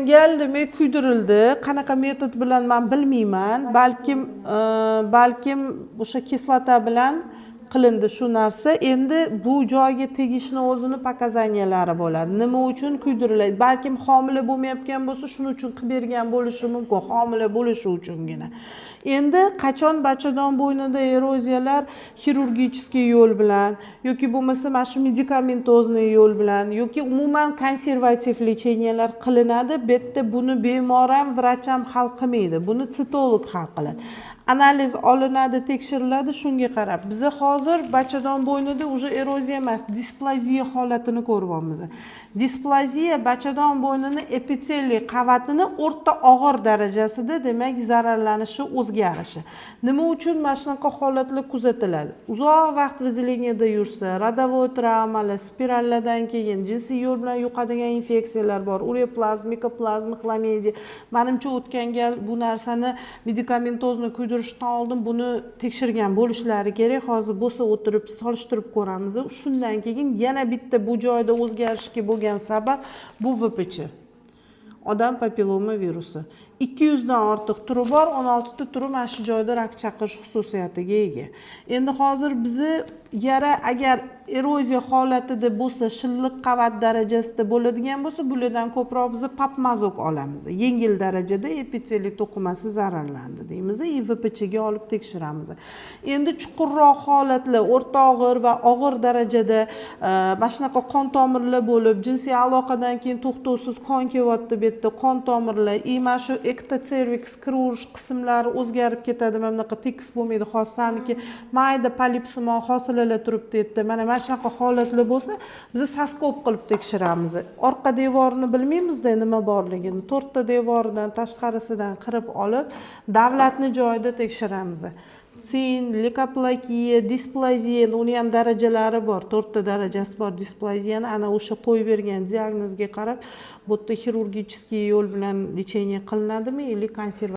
gal demak kuydirildi. Qanaqa metod bilan men bilmayman. Balkim o'sha kislota bilan qilindi shu narsa. Endi bu joyga tegishni o'zini pokazaniyalari bo'ladi. Nima uchun kuydiriladi? Balkim homila bo'lmayotgan bo'lsa, shuning uchun qilib bergan bo'lishi mumkin, homila bo'lishi uchungina. Endi qachon bachadon bo'ynida eroziyalar xirurgicheskiy yo'l bilan yoki bo'lmasa mana shu medikamentozniy yo'l bilan yoki umuman konservativ lecheniyalar qilinadi. Bu yerda buni bemor ham, vrach ham hal qilmaydi. Buni sitolog hal qiladi. Analiz olinadi, tekshiriladi, shunga qarab. Biz hozir bachadon bo'ynida уже eroziya emas, displaziya holatini ko'ryapmiz. Displaziya bachadon bo'ynini epiteliy qavatini o'rta og'ir darajasida, demak, zararlanishi, o'zgarishi. Nima uchun mana shunaqa holatlar kuzatiladi? Uzoq vaqt vazeliniyada yursa, rodovой travmalar, spirallardan keyin jinsiy yo'l bilan yuqadigan infeksiyalar bor, ureoplazm, mikoplazm, xlamediya. Menimcha o'tgan gal bu narsani medikamentozni kuydirishdan oldin buni tekshirgan bo'lishlari kerak. Hozir bo'lsa o'tirib solishtirib ko'ramiz. Shundan keyin yana bitta bu joyda o'zgarishga bo'lgan sabab bu VPC. Odam papilloma virusi. 200 dan ortiq turi bor, 16 ta turi mana shu joyda rak chaqirish xususiyatiga ega. Endi hozir bizni yara agar eroziya holatida bo'lsa, shilliq qavat darajasida bo'ladigan bo'lsa, bulardan ko'proq biz papmazok olamiz. Yengil darajada epiteliy to'qimasi zararlandi deymiz, VPC ga olib tekshiramiz. Endi chuqurroq holatlar, o'rta og'ir va og'ir darajada mana shunaqa qon tomirlar bo'lib, jinsiy aloqadan keyin to'xtovsiz qon kelyapti, bu yerda qon tomirlar, mana shu ektocervix kirurish qismlari o'zgarib ketadi, mana bunaqa tekis bo'lmaydi, xosaniki mayda polipsimon hosilalar turibdi yerda. Mana shunaqa holatlar bo'lsa, biz saskop qilib tekshiramiz. Orqa devorini bilmaymizda nima borligini, 4 ta devoridan tashqarisidan qirib olib, davlatni joyida tekshiramiz. Sin, leukoplakiya, displaziya, uni ham darajalari bor. 4 ta darajasi bor displaziyani. Ana o'sha qo'yib bergan diagnozga qarab, bu yerda xirurgicheskiy yo'l bilan lecheniya qilinadimi yoki konservativ